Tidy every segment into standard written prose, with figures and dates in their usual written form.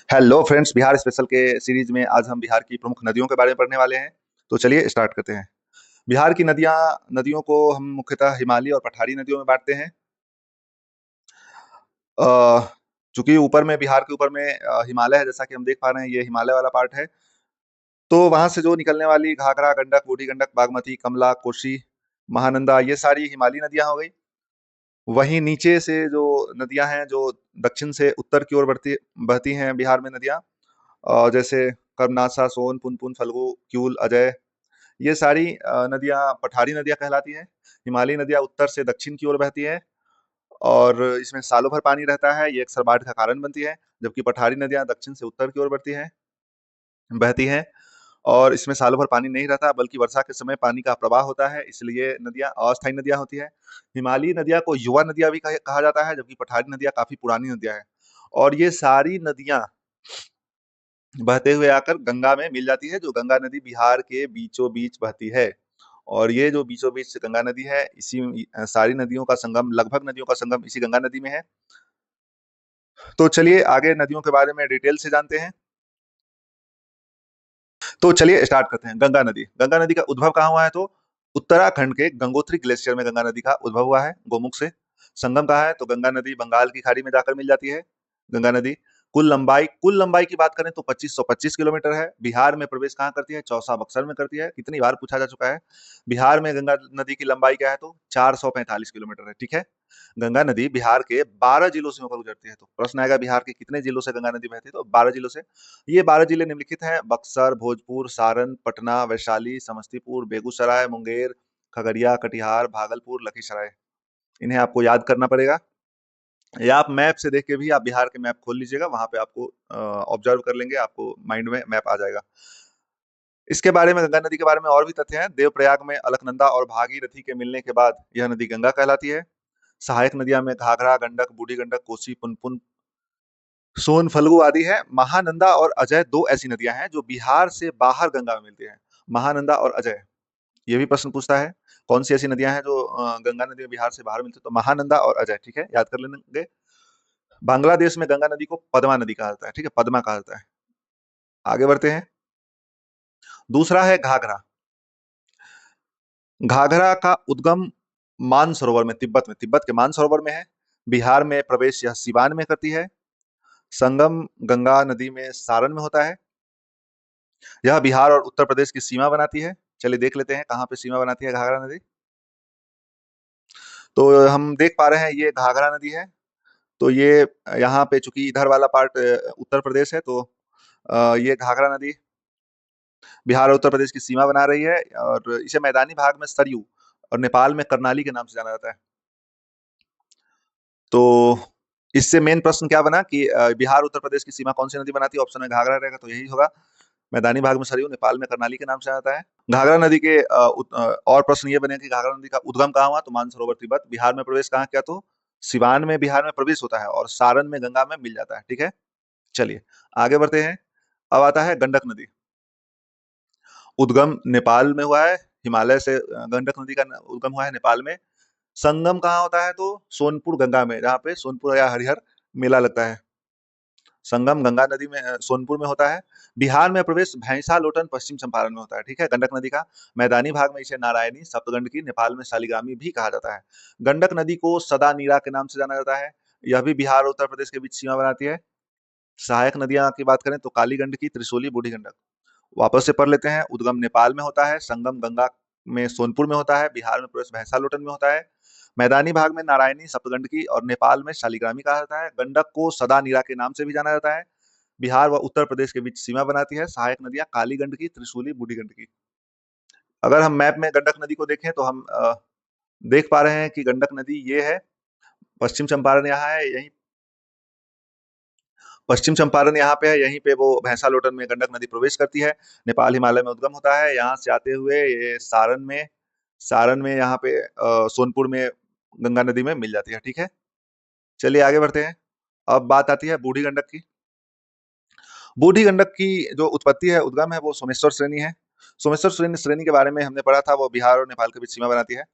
Hello friends, Bihar special के series में आज हम बिहार की प्रमुख नदियों के बारे में पढ़ने वाले हैं। तो चलिए स्टार्ट करते हैं। बिहार की नदियों को हम मुख्यतः हिमालयी और पठारी नदियों में बांटते हैं। अ, चूंकि ऊपर में बिहार के ऊपर में हिमालय है, जैसा कि हम देख पा रहे हैं, ये हिमालय वाला पार्ट है। तो वहां से जो निकलने वाली घाघरा, गंडक, बूढ़ी गंडक, बागमती, कमला, कोसी, महानंदा, ये सारी हिमालयी नदियां हो गई। वहीं नीचे से जो नदियां हैं, जो दक्षिण से उत्तर की ओर बढ़ती बहती हैं बिहार में नदियां, जैसे कर्मनासा, सोन, पुनपुन, फल्गु, क्यूल, अजय, ये सारी नदियां पठारी नदियां कहलाती हैं। हिमालयी नदियां उत्तर से दक्षिण की ओर बहती है और इसमें सालों भर पानी रहता है, ये अक्सर बाढ़ का कारण बनती है। जबकि पठारी नदियां दक्षिण से उत्तर की ओर बहती हैं और इसमें सालों भर पानी नहीं रहता, बल्कि वर्षा के समय पानी का प्रवाह होता है, इसलिए नदियां अस्थायी नदियां होती है। हिमालयी नदियां को युवा नदियां भी कहा जाता है, जबकि पठारी नदियां काफी पुरानी नदियां हैं। और ये सारी नदियां बहते हुए आकर गंगा में मिल जाती है, जो गंगा नदी बिहार के बीचों बीच बहती है। और ये जो बीचों बीच गंगा नदी है, इसी सारी नदियों का संगम, लगभग नदियों का संगम इसी गंगा नदी में है। तो चलिए आगे नदियों के बारे में डिटेल से जानते हैं। तो चलिए स्टार्ट करते हैं। गंगा नदी का उद्भव कहाँ हुआ है? तो उत्तराखंड के गंगोत्री ग्लेशियर में गंगा नदी का उद्भव हुआ है, गोमुख से। संगम कहाँ है? तो गंगा नदी बंगाल की खाड़ी में जाकर मिल जाती है। गंगा नदी कुल लंबाई की बात करें तो 2525 किलोमीटर है। बिहार में प्रवेश कहाँ करती है? चौसा बक्सर में करती है। कितनी बार पूछा जा चुका है। बिहार में गंगा नदी की लंबाई क्या है? तो 445 किलोमीटर है। ठीक है। गंगा नदी बिहार के 12 जिलों से होकर गुजरती है। तो प्रश्न आएगा, बिहार के कितने जिलों से गंगा नदी बहती है? तो 12 जिलों से। ये 12 जिले निम्नलिखित हैं: बक्सर, भोजपुर, सारण, पटना, वैशाली, समस्तीपुर, बेगूसराय, मुंगेर, खगड़िया, कटिहार, भागलपुर, लखीसराय। इन्हें आपको याद करना पड़ेगा, या आप मैप से देख के भी, आप बिहार के मैप खोल लीजिएगा, वहां पे आपको ऑब्जर्व कर लेंगे, आपको माइंड में मैप आ जाएगा। इसके बारे में, गंगा नदी के बारे में और भी तथ्य हैं। देवप्रयाग में अलकनंदा और भागीरथी के मिलने के बाद यह नदी गंगा कहलाती है। सहायक नदियां में घाघरा, गंडक, बूढ़ी गंडक, कोसी, पुनपुन, सोन, फल्गु आदि है। महानंदा और अजय दो ऐसी नदियां हैं जो बिहार से बाहर गंगा में मिलती हैं। महानंदा और अजय, ये भी प्रश्न पूछता है, कौन सी ऐसी नदियां हैं जो गंगा नदी में बिहार से बाहर मिलती है? तो महानंदा और अजय। ठीक है, याद कर लेंगे। बांग्लादेश में गंगा नदी को पद्मा नदी कहा जाता है। ठीक है, पद्मा कहा जाता है। आगे बढ़ते हैं। दूसरा है घाघरा। घाघरा का उद्गम मानसरोवर में, तिब्बत के मानसरोवर में है। बिहार में प्रवेश यह सिवान में करती है। संगम गंगा नदी में सारण में होता है। यह बिहार और उत्तर प्रदेश की सीमा बनाती है। चलिए देख लेते हैं कहाँ पे सीमा बनाती है घाघरा नदी। तो हम देख पा रहे हैं, ये घाघरा नदी है। तो ये यहाँ पे, चूंकि इधर वाला पार्ट उत्तर प्रदेश है, तो ये घाघरा नदी बिहार और उत्तर प्रदेश की सीमा बना रही है। और इसे मैदानी भाग में सरयू और नेपाल में करनाली के नाम से जाना जाता है। तो इससे मेन प्रश्न क्या बना कि बिहार उत्तर प्रदेश की सीमा कौन सी नदी बनाती है? ऑप्शन में घाघरा रहेगा, तो यही होगा। मैदानी भाग में सरयू, नेपाल में करनाली के नाम से आता है। घाघरा नदी के और प्रश्न ये बने कि घाघरा नदी का उद्गम कहाँ हुआ? तो मानसरोवर, तिब्बत। बिहार में प्रवेश कहाँ किया? तो सिवान में बिहार में प्रवेश होता है और सारण में गंगा में मिल जाता है। ठीक है, चलिए आगे बढ़ते हैं। अब आता है गंडक नदी। उद्गम नेपाल में हुआ है, हिमालय से गंडक नदी का उद्गम हुआ है नेपाल में। संगम कहाँ होता है? तो सोनपुर गंगा में, जहाँ पे सोनपुर या हरिहर मेला लगता है। संगम गंगा नदी में, सोनपुर में होता है। बिहार में प्रवेश भैंसा लोटन, पश्चिम चंपारण में होता है। ठीक है, गंडक नदी का। मैदानी भाग में इसे नारायणी, सप्तगंडकी, नेपाल में शालिग्रामी भी कहा जाता है। गंडक नदी को सदा नीरा के नाम से जाना जाता है। यह भी बिहार और उत्तर प्रदेश के बीच सीमा बनाती है। सहायक नदियां की बात करें तो काली गंडकी, त्रिशूली, बूढ़ी गंडक। वापस से पढ़ लेते हैं। उद्गम नेपाल में होता है, संगम गंगा में सोनपुर में होता है, बिहार में प्रवेश भैंसा लोटन में होता है। मैदानी भाग में नारायणी, सप्तगंडकी और नेपाल में शालिग्रामी कहा जाता है। गंडक को सदा नीरा के नाम से भी जाना जाता है। बिहार व उत्तर प्रदेश के बीच सीमा बनाती है। सहायक नदियां काली गंडकी, त्रिशूली, बूढ़ी गंडकी। अगर हम मैप में गंडक नदी को देखें तो हम देख पा रहे हैं कि गंडक नदी ये है। पश्चिम चंपारण यहाँ है, यहीं पश्चिम चंपारण यहाँ पे है, यहीं पे वो भैंसा लोटन में गंडक नदी प्रवेश करती है। नेपाल हिमालय में उद्गम होता है। यहाँ से आते हुए ये सारण में यहाँ पे सोनपुर में गंगा नदी में मिल जाती है। ठीक है, चलिए आगे बढ़ते हैं। अब बात आती है बूढ़ी गंडक की। बूढ़ी गंडक की जो उत्पत्ति है, उद्गम है, वो सोमेश्वर श्रेणी है। सोमेश्वर श्रेणी के बारे में हमने पढ़ा था, वो बिहार और नेपाल के बीच सीमा बनाती है।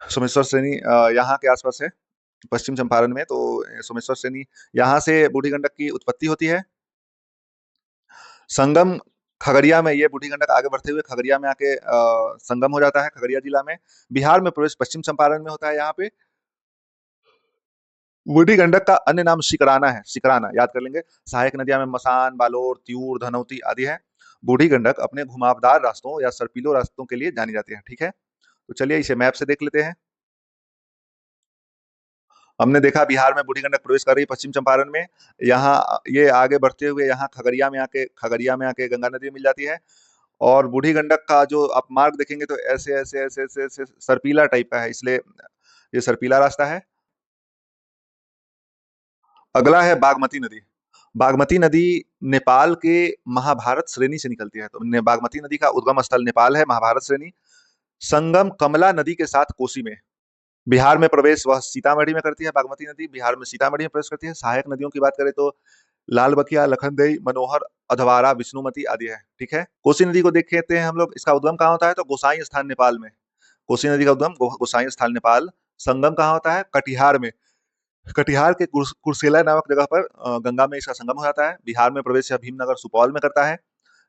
सोमेश्वर श्रेणी यहाँ के आसपास है, पश्चिम चंपारण में। तो सोमेश्वर श्रेणी, यहाँ से बूढ़ी गंडक की उत्पत्ति होती है। संगम खगड़िया में, ये बूढ़ी गंडक आगे बढ़ते हुए खगड़िया में आके संगम हो जाता है खगड़िया जिला में। बिहार में प्रवेश पश्चिम चंपारण में होता है यहाँ पे। बूढ़ी गंडक का अन्य नाम शिकराना है, शिकराना याद कर लेंगे। सहायक नदियां में मसान, बालोर, तिऊर, धनौती आदि है। बूढ़ी गंडक अपने घुमावदार रास्तों या सर्पीलो रास्तों के लिए जानी जाती है, ठीक है। तो चलिए इसे मैप से देख लेते हैं। हमने देखा बिहार में बूढ़ी गंडक प्रवेश कर रही है पश्चिम चंपारण में। यहाँ ये आगे बढ़ते हुए यहाँ खगड़िया में आके गंगा नदी मिल जाती है। और बूढ़ी गंडक का जो आप मार्ग देखेंगे तो ऐसे ऐसे ऐसे ऐसे, ऐसे सर्पीला टाइप का है, इसलिए ये सर्पीला रास्ता है। अगला है बागमती नदी। बागमती नदी नेपाल के महाभारत श्रेणी से निकलती है। तो बागमती नदी का उद्गम स्थल नेपाल है, महाभारत श्रेणी। संगम कमला नदी के साथ कोसी में। बिहार में प्रवेश वह सीतामढ़ी में करती है, बागमती नदी बिहार में सीतामढ़ी में प्रवेश करती है। सहायक नदियों की बात करें तो लाल बकिया, लखनदेई, मनोहर, अधवारा, विष्णुमती आदि है, ठीक है। कोसी नदी को देखते हैं हम लोग, इसका उद्गम कहाँ होता है तो गोसाई स्थान नेपाल में। कोसी नदी का उद्गम गोसाई स्थान नेपाल। संगम कहाँ होता है, कटिहार में। कटिहार के कुर्सेला नामक जगह पर गंगा में इसका संगम हो जाता है। बिहार में प्रवेश यह भीमनगर सुपौल में करता है।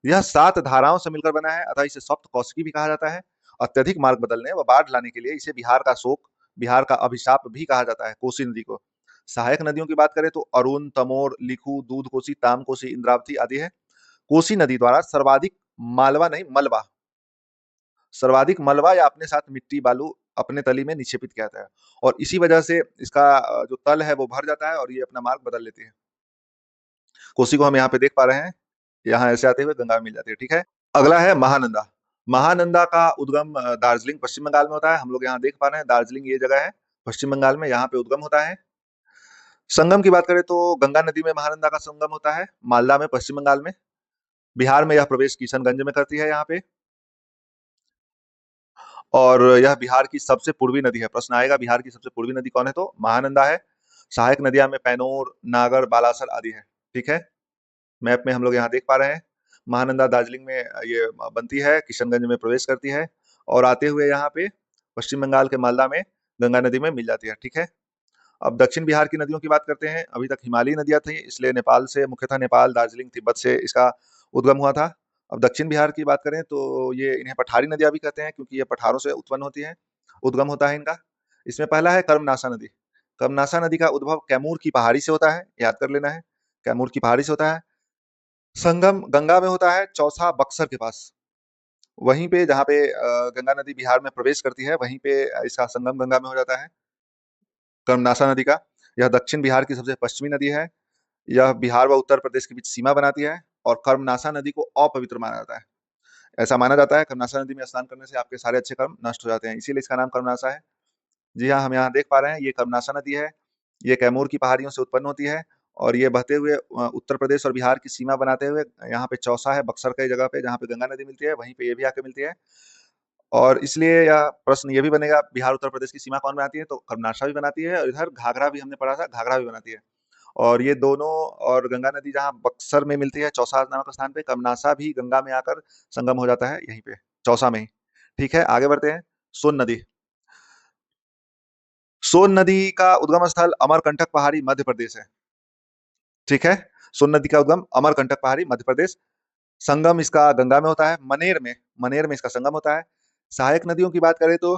यह 7 धाराओं से मिलकर बना है, अतः इसे सप्त कौशिकी भी कहा जाता है। अत्यधिक मार्ग बदलने व बाढ़ लाने के लिए इसे बिहार का शोक, बिहार का अभिशाप भी कहा जाता है, कोसी नदी को। सहायक नदियों की बात करें तो अरुण, तमोर, लिखू, दूध कोसी, ताम कोसी, इंद्रावती आदि है। कोसी नदी द्वारा सर्वाधिक मलबा या अपने साथ मिट्टी बालू अपने तली में निक्षेपित किया जाता है। और इसी वजह से इसका जो तल है वो भर जाता है और ये अपना मार्ग बदल लेती है। कोसी को हम यहाँ पे देख पा रहे हैं, यहाँ ऐसे आते हुए गंगा में मिल जाती है, ठीक है। अगला है महानंदा। महानंदा का उद्गम दार्जिलिंग पश्चिम बंगाल में होता है। हम लोग यहाँ देख पा रहे हैं दार्जिलिंग ये जगह है पश्चिम बंगाल में, यहाँ पे उद्गम होता है। संगम की बात करें तो गंगा नदी में महानंदा का संगम होता है, मालदा में पश्चिम बंगाल में। बिहार में यह प्रवेश किशनगंज में करती है यहाँ पे। और यह बिहार की सबसे पूर्वी नदी है। प्रश्न आएगा बिहार की सबसे पूर्वी नदी कौन है तो महानंदा है। सहायक नदियां में पैनोर, नागर, बालासर आदि है, ठीक है। मैप में हम लोग यहाँ देख पा रहे हैं महानंदा दार्जिलिंग में ये बनती है, किशनगंज में प्रवेश करती है और आते हुए यहाँ पे पश्चिम बंगाल के मालदा में गंगा नदी में मिल जाती है, ठीक है। अब दक्षिण बिहार की नदियों की बात करते हैं। अभी तक हिमालयी नदियां थी, इसलिए नेपाल से मुख्यतः नेपाल, दार्जिलिंग, तिब्बत से इसका उद्गम हुआ था। अब दक्षिण बिहार की बात करें तो ये इन्हें पठारी नदियां भी कहते हैं क्योंकि ये पठारों से उत्पन्न होती है, उद्गम होता है इनका। इसमें पहला है कर्मनाशा नदी। कर्मनाशा नदी का उद्भव कैमूर की पहाड़ी से होता है, याद कर लेना है, कैमूर की पहाड़ी से होता है। संगम गंगा में होता है चौसा बक्सर के पास। वहीं पे जहाँ पे गंगा नदी बिहार में प्रवेश करती है वहीं पे इसका संगम गंगा में हो जाता है, कर्मनाशा नदी का। यह दक्षिण बिहार की सबसे पश्चिमी नदी है। यह बिहार व उत्तर प्रदेश के बीच सीमा बनाती है और कर्मनाशा नदी को अपवित्र माना जाता है। ऐसा माना जाता है कर्मनाशा नदी में स्नान करने से आपके सारे अच्छे कर्म नष्ट हो जाते हैं, इसीलिए इसका नाम कर्मनाशा है। जी हाँ, हम यहाँ देख पा रहे हैं ये कर्मनाशा नदी है। ये कैमूर की पहाड़ियों से उत्पन्न होती है और ये बहते हुए उत्तर प्रदेश और बिहार की सीमा बनाते हुए यहाँ पे चौसा है बक्सर की जगह पे जहाँ पे गंगा नदी मिलती है, वहीं पे ये भी आके मिलती है। और इसलिए यह प्रश्न ये भी बनेगा बिहार उत्तर प्रदेश की सीमा कौन बनाती है तो कर्मनाशा भी बनाती है और इधर घाघरा भी हमने पढ़ा था, घाघरा भी बनाती है। और ये दोनों, और गंगा नदी जहाँ बक्सर में मिलती है चौसा नामक स्थान पे, कर्मनाशा भी गंगा में आकर संगम हो जाता है यहीं पे चौसा में ही, ठीक है। आगे बढ़ते हैं। सोन नदी। सोन नदी का उद्गम स्थल अमरकंटक पहाड़ी मध्य प्रदेश है, ठीक है। सोन नदी का उद्गम अमरकंटक पहाड़ी मध्य प्रदेश। संगम इसका गंगा में होता है, मनेर में इसका संगम होता है। सहायक नदियों की बात करें तो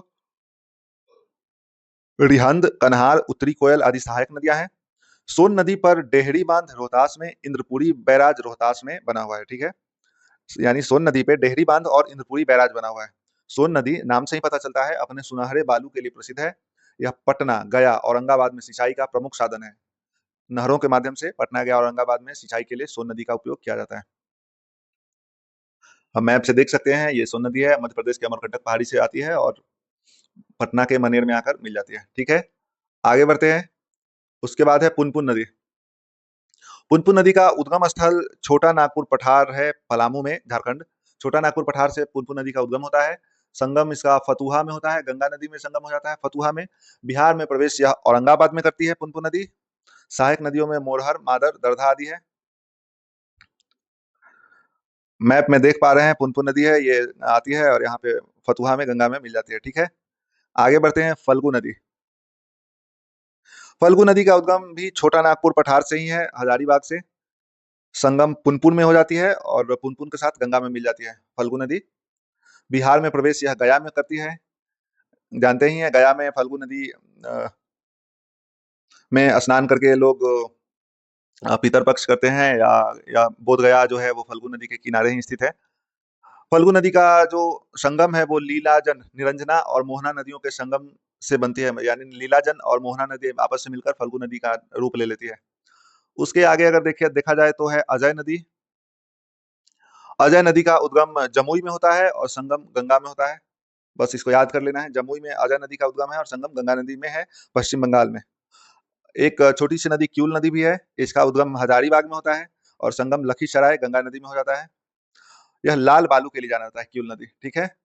रिहंद, कन्हार, उत्तरी कोयल आदि सहायक नदियां हैं। सोन नदी पर डेहरी बांध रोहतास में, इंद्रपुरी बैराज रोहतास में बना हुआ है, ठीक है। यानी सोन नदी पे डेहरी बांध और इंद्रपुरी बैराज बना हुआ है। सोन नदी नाम से ही पता चलता है अपने सुनहरे बालू के लिए प्रसिद्ध है। यह पटना, गया, औरंगाबाद में सिंचाई का प्रमुख साधन है। नहरों के माध्यम से पटना, गया, औरंगाबाद में सिंचाई के लिए सोन नदी का उपयोग किया जाता है। हम मैप से देख सकते हैं ये सोन नदी है, मध्य प्रदेश के अमरकंटक पहाड़ी से आती है और पटना के मनेर में आकर मिल जाती है, ठीक है। आगे बढ़ते हैं। उसके बाद है पुनपुन नदी। पुनपुन नदी का उद्गम स्थल छोटा नागपुर पठार है, पलामू में, झारखंड। छोटा नागपुर पठार से पुनपुन नदी का उद्गम होता है। संगम इसका फतुहा में होता है, गंगा नदी में संगम हो जाता है फतुहा में। बिहार में प्रवेश यह औरंगाबाद में करती है पुनपुन नदी। सहायक नदियों में मोरहर, मादर, दरधा आदि है। मैप में देख पा रहे हैं पुनपुन नदी है, ये आती है और यहाँ पे फतुहा में गंगा में मिल जाती है, ठीक है। आगे बढ़ते हैं। फल्गु नदी। फल्गु नदी का उद्गम भी छोटा नागपुर पठार से ही है, हजारीबाग से। संगम पुनपुन में हो जाती है और पुनपुन के साथ गंगा में मिल जाती है फल्गु नदी। बिहार में प्रवेश यह गया में करती है। जानते ही हैं गया में फल्गु नदी में स्नान करके लोग पितर पक्ष करते हैं, या बोध गया जो है वो फल्गु नदी के किनारे ही स्थित है। फल्गु नदी का जो संगम है वो लीलाजन, निरंजना और मोहना नदियों के संगम से बनती है, यानी लीलाजन और मोहना नदी आपस में मिलकर फल्गु नदी का रूप ले लेती है। उसके आगे अगर देखिए देखा जाए तो है अजय नदी। अजय नदी का उद्गम जमुई में होता है और संगम गंगा में होता है। बस इसको याद कर लेना है, जमुई में अजय नदी का उद्गम है और संगम गंगा नदी में है, पश्चिम बंगाल में। एक छोटी सी नदी क्यूल नदी भी है, इसका उद्गम हजारीबाग में होता है और संगम लखीसराय गंगा नदी में हो जाता है। यह लाल बालू के लिए जाना जाता है क्यूल नदी, ठीक है।